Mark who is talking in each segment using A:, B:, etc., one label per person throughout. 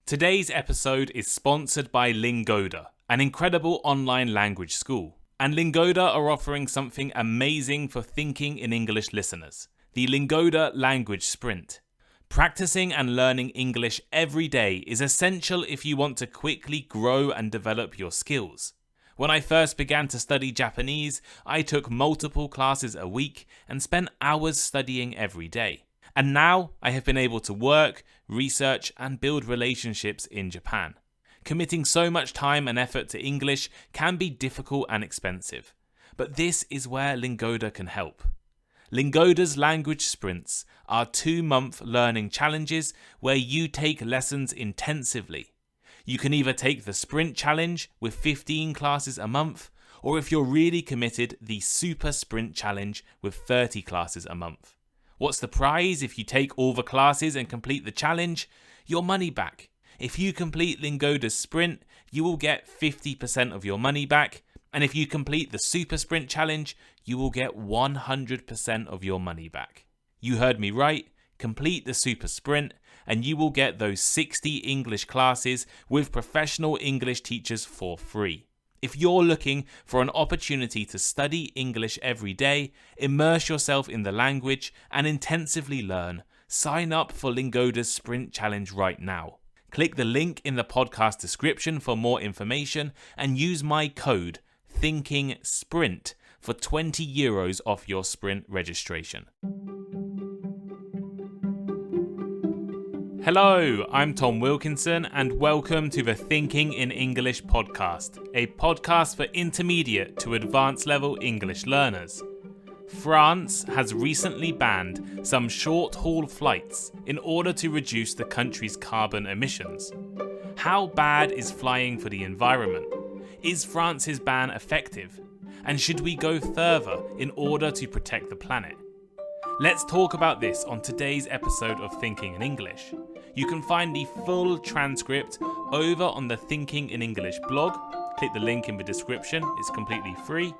A: Today's episode is sponsored by Lingoda, an incredible online language school. And Lingoda are offering something amazing for thinking in English listeners, the Lingoda Language Sprint. Practicing and learning English every day is essential if you want to quickly grow and develop your skills. When I first began to study Japanese, I took multiple classes a week and spent hours studying every day. And now I have been able to work, research, and build relationships in Japan. Committing so much time and effort to English can be difficult and expensive, but this is where Lingoda can help. Lingoda's language sprints are 2-month learning challenges where you take lessons intensively. You can either take the sprint challenge with 15 classes a month, or if you're really committed, the super sprint challenge with 30 classes a month. What's the prize if you take all the classes and complete the challenge? Your money back. If you complete Lingoda's sprint, you will get 50% of your money back. And if you complete the super sprint challenge, you will get 100% of your money back. You heard me right. Complete the super sprint and you will get those 60 English classes with professional English teachers for free. If you're looking for an opportunity to study English every day, immerse yourself in the language and intensively learn, sign up for Lingoda's Sprint Challenge right now. Click the link in the podcast description for more information and use my code THINKINGSPRINT for €20 off your sprint registration. Hello, I'm Tom Wilkinson and welcome to the Thinking in English podcast, a podcast for intermediate to advanced level English learners. France has recently banned some short-haul flights in order to reduce the country's carbon emissions. How bad is flying for the environment? Is France's ban effective? And should we go further in order to protect the planet? Let's talk about this on today's episode of Thinking in English. You can find the full transcript over on the Thinking in English blog. Click the link in the description, it's completely free.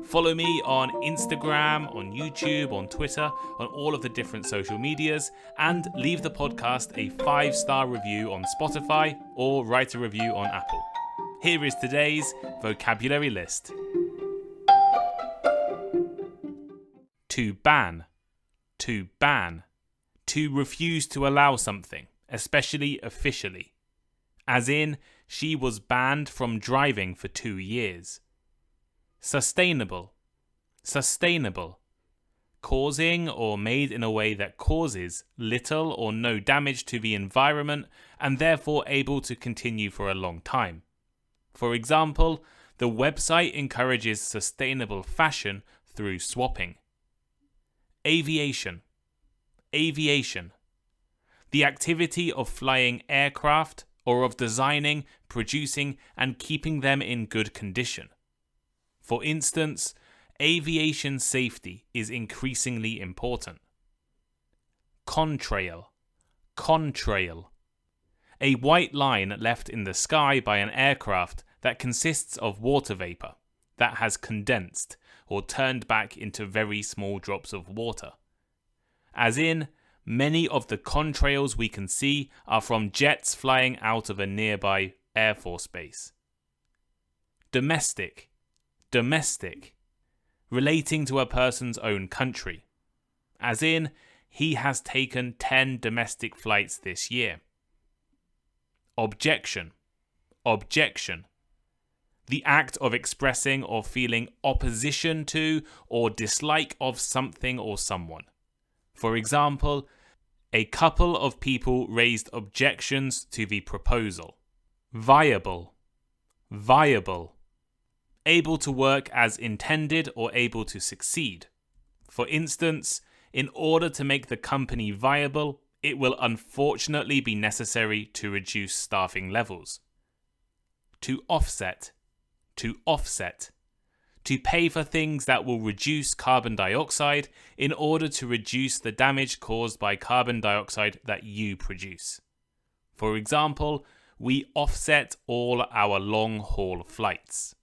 A: Follow me on Instagram, on YouTube, on Twitter, on all of the different social medias, and leave the podcast a 5-star review on Spotify or write a review on Apple. Here is today's vocabulary list. To ban. To ban. To refuse to allow something, especially officially. As in, she was banned from driving for 2 years. Sustainable. Sustainable. Causing or made in a way that causes little or no damage to the environment and therefore able to continue for a long time. For example, the website encourages sustainable fashion through swapping. Aviation. Aviation. The activity of flying aircraft or of designing, producing and keeping them in good condition. For instance, aviation safety is increasingly important. Contrail. Contrail. A white line left in the sky by an aircraft that consists of water vapour that has condensed or turned back into very small drops of water. As in, many of the contrails we can see are from jets flying out of a nearby Air Force base. Domestic. Domestic. Relating to a person's own country. As in, he has taken 10 domestic flights this year. Objection. Objection. The act of expressing or feeling opposition to or dislike of something or someone. For example, a couple of people raised objections to the proposal. Viable. Viable. Able to work as intended or able to succeed. For instance, in order to make the company viable, it will unfortunately be necessary to reduce staffing levels. To offset. To offset. To pay for things that will reduce carbon dioxide in order to reduce the damage caused by carbon dioxide that you produce. For example, we offset all our long-haul flights.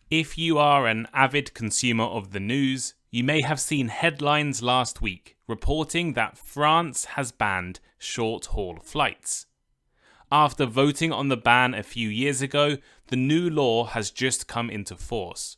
A: If you are an avid consumer of the news, You may have seen headlines last week reporting that France has banned short-haul flights. After voting on the ban a few years ago, the new law has just come into force.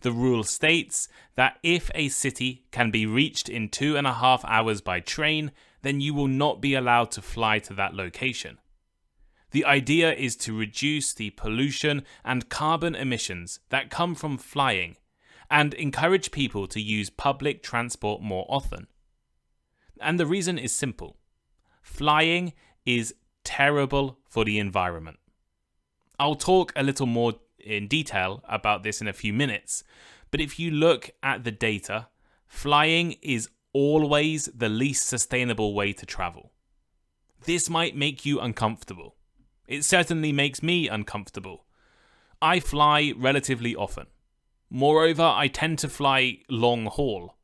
A: The rule states that if a city can be reached in 2.5 hours by train, then you will not be allowed to fly to that location. The idea is to reduce the pollution and carbon emissions that come from flying and encourage people to use public transport more often. And the reason is simple. Flying is terrible for the environment. I'll talk a little more in detail about this in a few minutes, but if you look at the data, flying is always the least sustainable way to travel. This might make you uncomfortable. It certainly makes me uncomfortable. I fly relatively often. Moreover, I tend to fly long haul.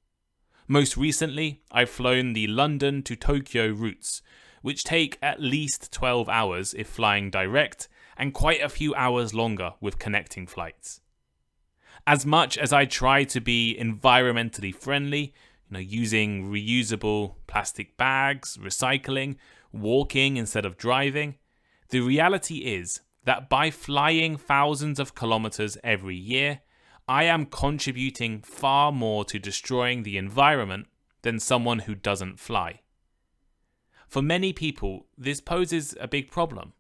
A: Most recently, I've flown the London to Tokyo routes, which take at least 12 hours if flying direct, and quite a few hours longer with connecting flights. As much as I try to be environmentally friendly, using reusable plastic bags, recycling, walking instead of driving, the reality is that by flying thousands of kilometers every year, I am contributing far more to destroying the environment than someone who doesn't fly. For many people, this poses a big problem.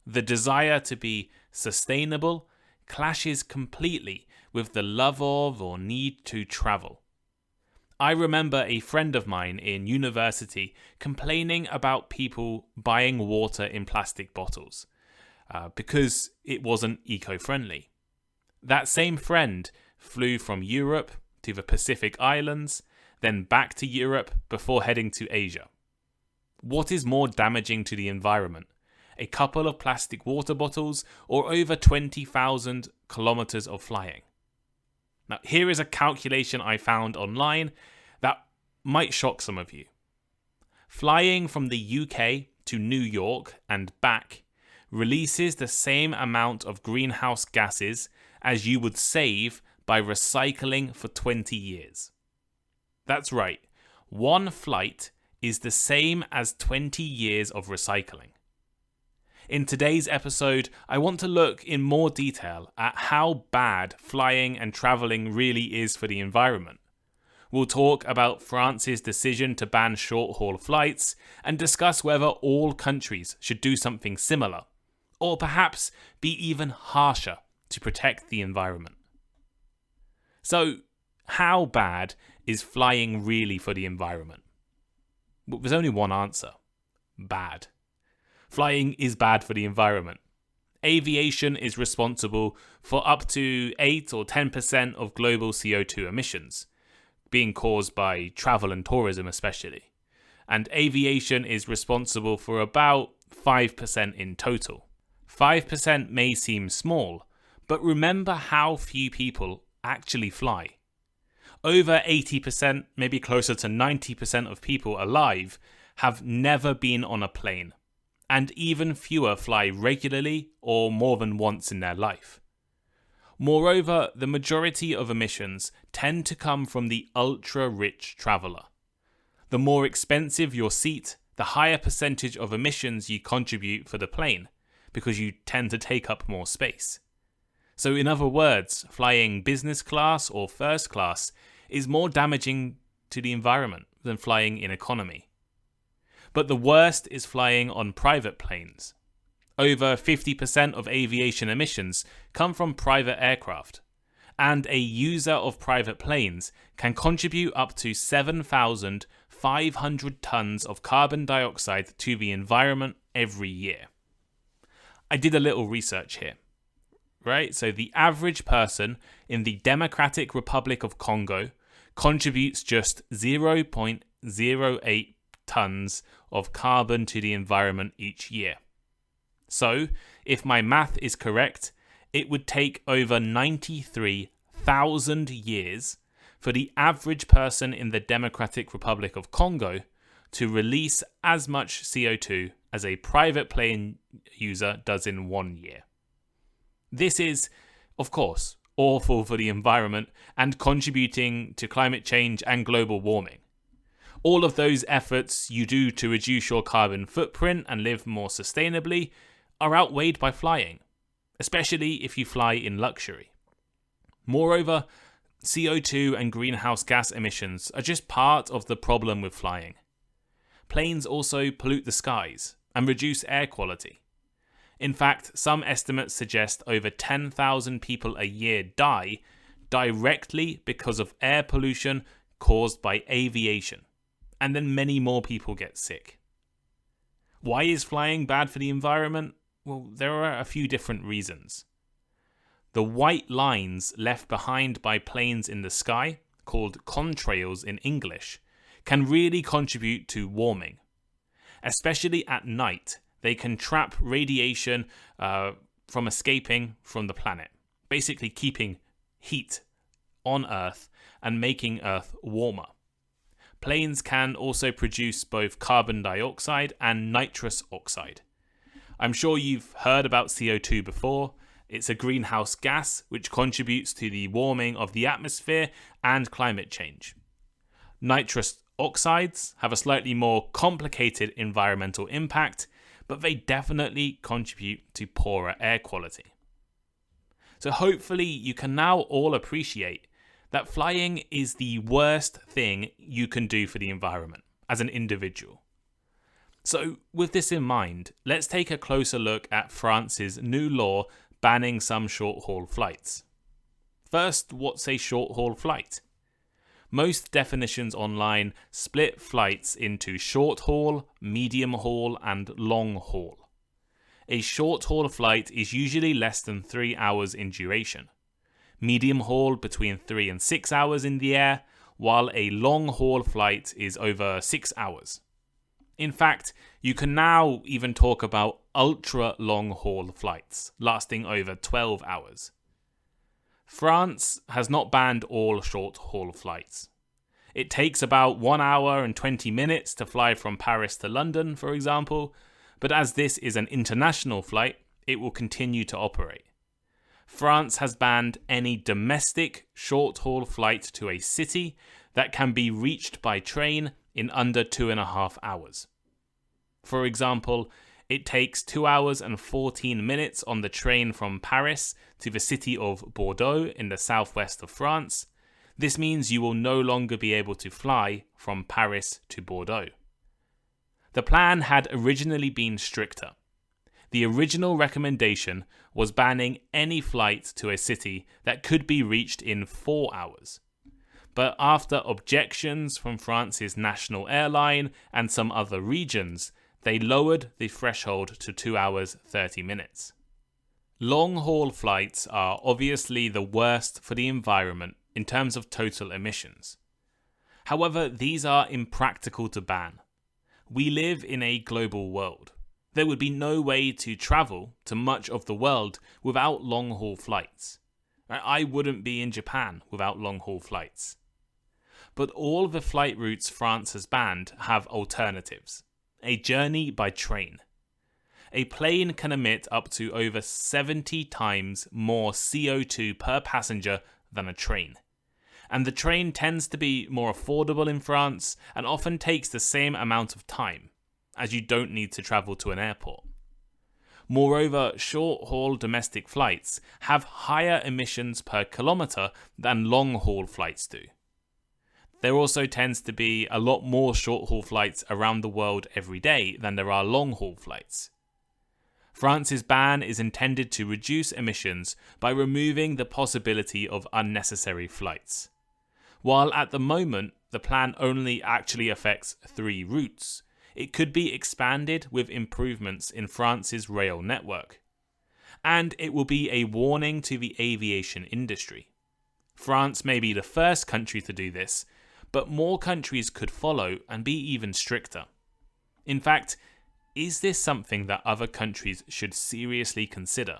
A: The desire to be sustainable clashes completely with the love of or need to travel. I remember a friend of mine in university complaining about people buying water in plastic bottles because it wasn't eco-friendly. That same friend flew from Europe to the Pacific Islands, then back to Europe before heading to Asia. What is more damaging to the environment? A couple of plastic water bottles or over 20,000 kilometers of flying? Now, here is a calculation I found online that might shock some of you. Flying from the UK to New York and back releases the same amount of greenhouse gases as you would save by recycling for 20 years. That's right, one flight is the same as 20 years of recycling. In today's episode, I want to look in more detail at how bad flying and travelling really is for the environment. We'll talk about France's decision to ban short-haul flights and discuss whether all countries should do something similar, or perhaps be even harsher to protect the environment. So, how bad is flying really for the environment? Well, there's only one answer. Bad. Flying is bad for the environment. Aviation is responsible for up to 8 or 10% of global CO2 emissions, being caused by travel and tourism especially. And aviation is responsible for about 5% in total. 5% may seem small, but remember how few people actually fly. Over 80%, maybe closer to 90% of people alive have never been on a plane, and even fewer fly regularly or more than once in their life. Moreover, the majority of emissions tend to come from the ultra-rich traveller. The more expensive your seat, the higher percentage of emissions you contribute for the plane, because you tend to take up more space. So in other words, flying business class or first class is more damaging to the environment than flying in economy. But the worst is flying on private planes. Over 50% of aviation emissions come from private aircraft, and a user of private planes can contribute up to 7,500 tons of carbon dioxide to the environment every year. I did a little research here. Right? So the average person in the Democratic Republic of Congo contributes just 0.08 tons of carbon to the environment each year. So, if my math is correct, it would take over 93,000 years for the average person in the Democratic Republic of Congo to release as much CO2 as a private plane user does in 1 year. This is, of course, awful for the environment, and contributing to climate change and global warming. All of those efforts you do to reduce your carbon footprint and live more sustainably are outweighed by flying, especially if you fly in luxury. Moreover, CO2 and greenhouse gas emissions are just part of the problem with flying. Planes also pollute the skies and reduce air quality. In fact, some estimates suggest over 10,000 people a year die directly because of air pollution caused by aviation, and then many more people get sick. Why is flying bad for the environment? Well, there are a few different reasons. The white lines left behind by planes in the sky, called contrails in English, can really contribute to warming. Especially at night, they can trap radiation from escaping from the planet, basically keeping heat on Earth and making Earth warmer. Planes can also produce both carbon dioxide and nitrous oxide. I'm sure you've heard about CO2 before. It's a greenhouse gas which contributes to the warming of the atmosphere and climate change. Nitrous oxides have a slightly more complicated environmental impact, but they definitely contribute to poorer air quality. So hopefully you can now all appreciate that flying is the worst thing you can do for the environment as an individual. So with this in mind, let's take a closer look at France's new law banning some short-haul flights. First, what's a short-haul flight? Most definitions online split flights into short-haul, medium-haul, and long-haul. A short-haul flight is usually less than 3 hours in duration. Medium-haul between 3 and 6 hours in the air, while a long-haul flight is over 6 hours. In fact, you can now even talk about ultra-long-haul flights, lasting over 12 hours. France has not banned all short-haul flights. It takes about 1 hour and 20 minutes to fly from Paris to London, for example, but as this is an international flight, it will continue to operate. France has banned any domestic short-haul flight to a city that can be reached by train in under 2.5 hours. For example, it takes 2 hours and 14 minutes on the train from Paris to the city of Bordeaux in the southwest of France. This means you will no longer be able to fly from Paris to Bordeaux. The plan had originally been stricter. The original recommendation was banning any flight to a city that could be reached in 4 hours. But after objections from France's national airline and some other regions, they lowered the threshold to 2 hours 30 minutes. Long-haul flights are obviously the worst for the environment in terms of total emissions. However, these are impractical to ban. We live in a global world. There would be no way to travel to much of the world without long-haul flights. I wouldn't be in Japan without long-haul flights. But all the flight routes France has banned have alternatives. A journey by train. A plane can emit up to over 70 times more CO2 per passenger than a train. And the train tends to be more affordable in France and often takes the same amount of time, as you don't need to travel to an airport. Moreover, short-haul domestic flights have higher emissions per kilometre than long-haul flights do. There also tends to be a lot more short-haul flights around the world every day than there are long-haul flights. France's ban is intended to reduce emissions by removing the possibility of unnecessary flights. While at the moment the plan only actually affects 3 routes, it could be expanded with improvements in France's rail network. And it will be a warning to the aviation industry. France may be the first country to do this, but more countries could follow and be even stricter. In fact, is this something that other countries should seriously consider?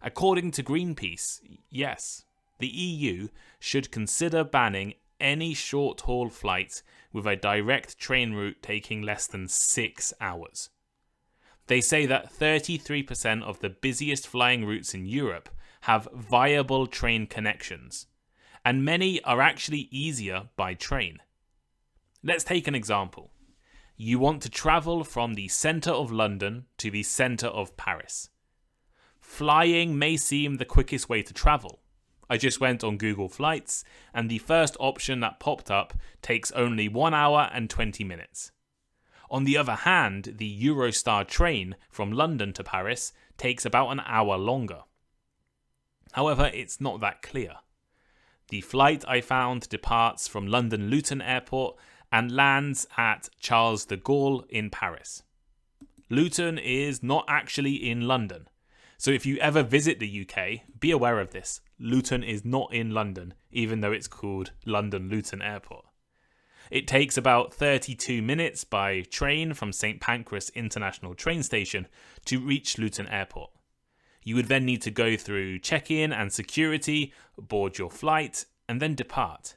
A: According to Greenpeace, yes, the EU should consider banning any short-haul flight with a direct train route taking less than 6 hours. They say that 33% of the busiest flying routes in Europe have viable train connections, and many are actually easier by train. Let's take an example. You want to travel from the centre of London to the centre of Paris. Flying may seem the quickest way to travel. I just went on Google Flights, and the first option that popped up takes only 1 hour and 20 minutes. On the other hand, the Eurostar train from London to Paris takes about an hour longer. However, it's not that clear. The flight I found departs from London Luton Airport and lands at Charles de Gaulle in Paris. Luton is not actually in London, so if you ever visit the UK, be aware of this. Luton is not in London, even though it's called London Luton Airport. It takes about 32 minutes by train from St Pancras International Train Station to reach Luton Airport. You would then need to go through check-in and security, board your flight, and then depart.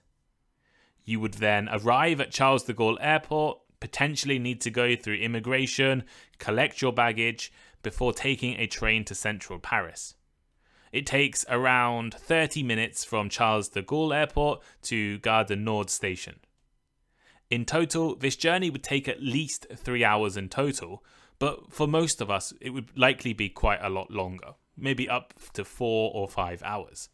A: You would then arrive at Charles de Gaulle Airport, potentially need to go through immigration, collect your baggage, before taking a train to central Paris. It takes around 30 minutes from Charles de Gaulle Airport to Gare du Nord station. In total, this journey would take at least 3 hours in total, but for most of us, it would likely be quite a lot longer, maybe up to 4 or 5 hours.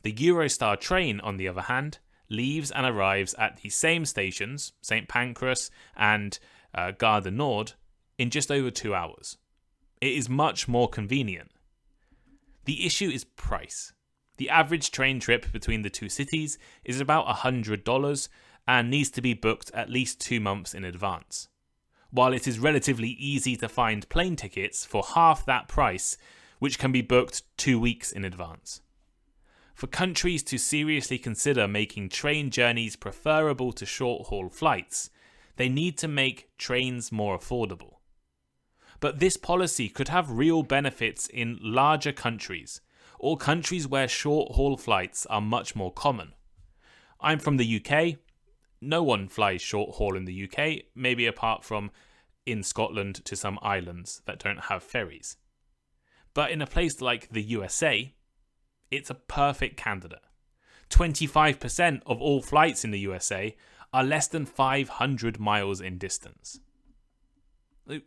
A: The Eurostar train, on the other hand, leaves and arrives at the same stations, St Pancras and Gare du Nord, in just over 2 hours. It is much more convenient. The issue is price. The average train trip between the two cities is about $100 and needs to be booked at least 2 months in advance. While it is relatively easy to find plane tickets for half that price, which can be booked 2 weeks in advance. For countries to seriously consider making train journeys preferable to short-haul flights, they need to make trains more affordable. But this policy could have real benefits in larger countries, or countries where short-haul flights are much more common. I'm from the UK. No one flies short-haul in the UK, maybe apart from in Scotland to some islands that don't have ferries. But in a place like the USA, it's a perfect candidate. 25% of all flights in the USA are less than 500 miles in distance.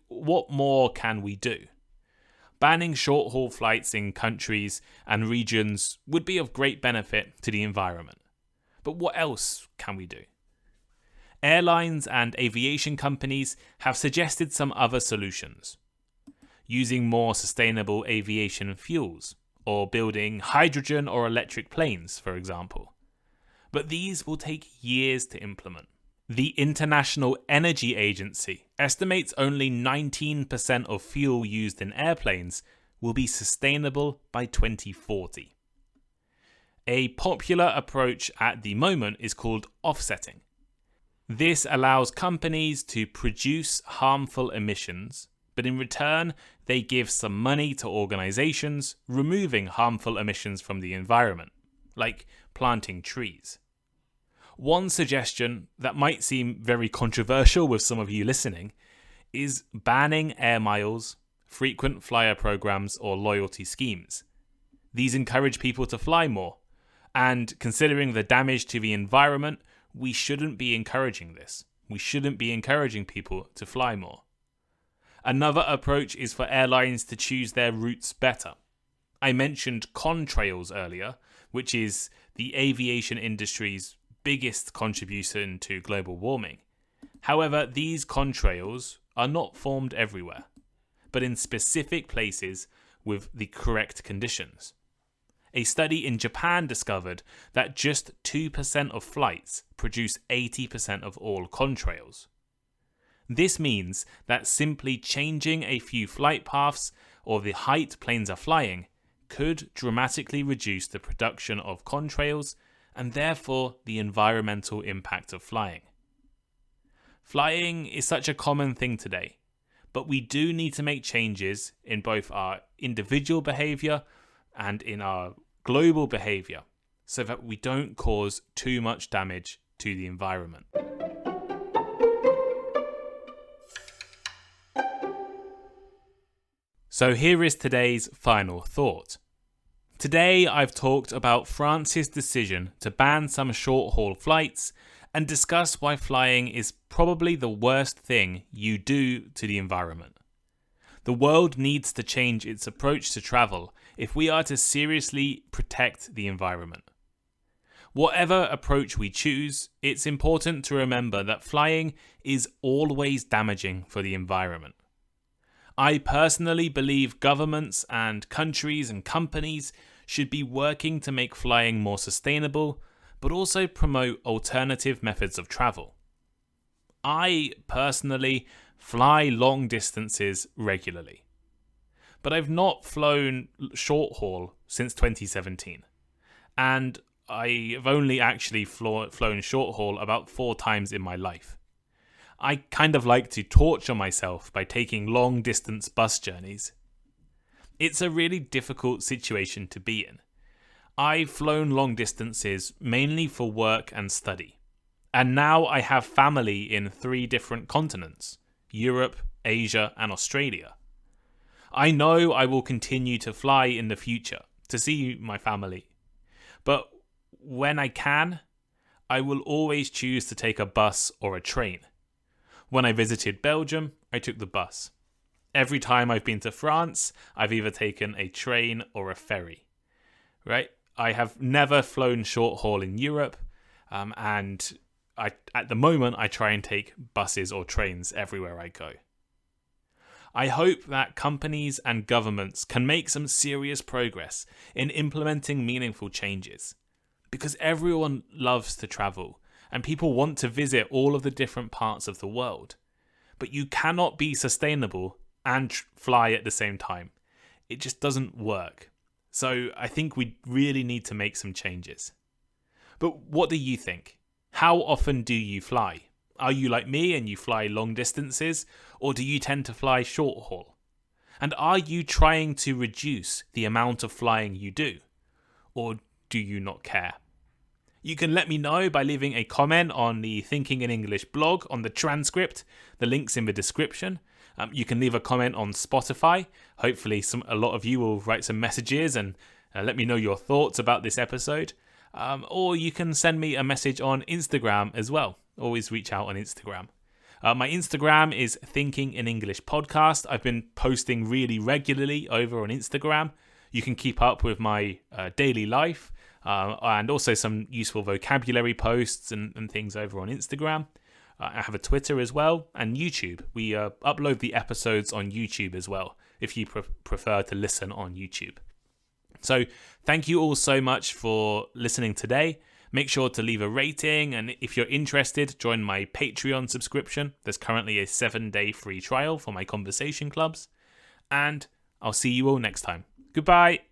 A: What more can we do? Banning short-haul flights in countries and regions would be of great benefit to the environment. But what else can we do? Airlines and aviation companies have suggested some other solutions. Using more sustainable aviation fuels, or building hydrogen or electric planes, for example. But these will take years to implement. The International Energy Agency estimates only 19% of fuel used in airplanes will be sustainable by 2040. A popular approach at the moment is called offsetting. This allows companies to produce harmful emissions, but in return, they give some money to organizations removing harmful emissions from the environment, like planting trees. One suggestion that might seem very controversial with some of you listening is banning air miles, frequent flyer programs, or loyalty schemes. These encourage people to fly more, and considering the damage to the environment, we shouldn't be encouraging this. We shouldn't be encouraging people to fly more. Another approach is for airlines to choose their routes better. I mentioned contrails earlier, which is the aviation industry's biggest contribution to global warming. However, these contrails are not formed everywhere, but in specific places with the correct conditions. A study in Japan discovered that just 2% of flights produce 80% of all contrails. This means that simply changing a few flight paths or the height planes are flying could dramatically reduce the production of contrails and therefore the environmental impact of flying. Flying is such a common thing today, but we do need to make changes in both our individual behaviour and in our global behaviour so that we don't cause too much damage to the environment. So here is today's final thought. Today I've talked about France's decision to ban some short-haul flights and discuss why flying is probably the worst thing you do to the environment. The world needs to change its approach to travel if we are to seriously protect the environment. Whatever approach we choose, it's important to remember that flying is always damaging for the environment. I personally believe governments and countries and companies should be working to make flying more sustainable, but also promote alternative methods of travel. I personally fly long distances regularly, but I've not flown short haul since 2017, and I've only actually flown short haul about 4 times in my life. I kind of like to torture myself by taking long distance bus journeys. It's a really difficult situation to be in. I've flown long distances mainly for work and study, and now I have family in 3 different continents: Europe, Asia, and Australia. I know I will continue to fly in the future to see my family, but when I can, I will always choose to take a bus or a train. When I visited Belgium, I took the bus. Every time I've been to France, I've either taken a train or a ferry. Right? I have never flown short haul in Europe, and at the moment I try and take buses or trains everywhere I go. I hope that companies and governments can make some serious progress in implementing meaningful changes, because everyone loves to travel and people want to visit all of the different parts of the world. But you cannot be sustainable and fly at the same time. It just doesn't work. So I think we really need to make some changes. But what do you think? How often do you fly? Are you like me and you fly long distances, or do you tend to fly short haul? And are you trying to reduce the amount of flying you do? Or do you not care? You can let me know by leaving a comment on the Thinking in English blog on the transcript. The link's in the description. You can leave a comment on Spotify. Hopefully a lot of you will write some messages and let me know your thoughts about this episode. Or you can send me a message on Instagram as well. Always reach out on Instagram. My Instagram is Thinking in English Podcast. I've been posting really regularly over on Instagram. You can keep up with my daily life. And also some useful vocabulary posts and things over on Instagram. I have a Twitter as well, and YouTube. We upload the episodes on YouTube as well, if you prefer to listen on YouTube. So thank you all so much for listening today. Make sure to leave a rating, and if you're interested, join my Patreon subscription. There's currently a 7-day free trial for my conversation clubs. And I'll see you all next time. Goodbye.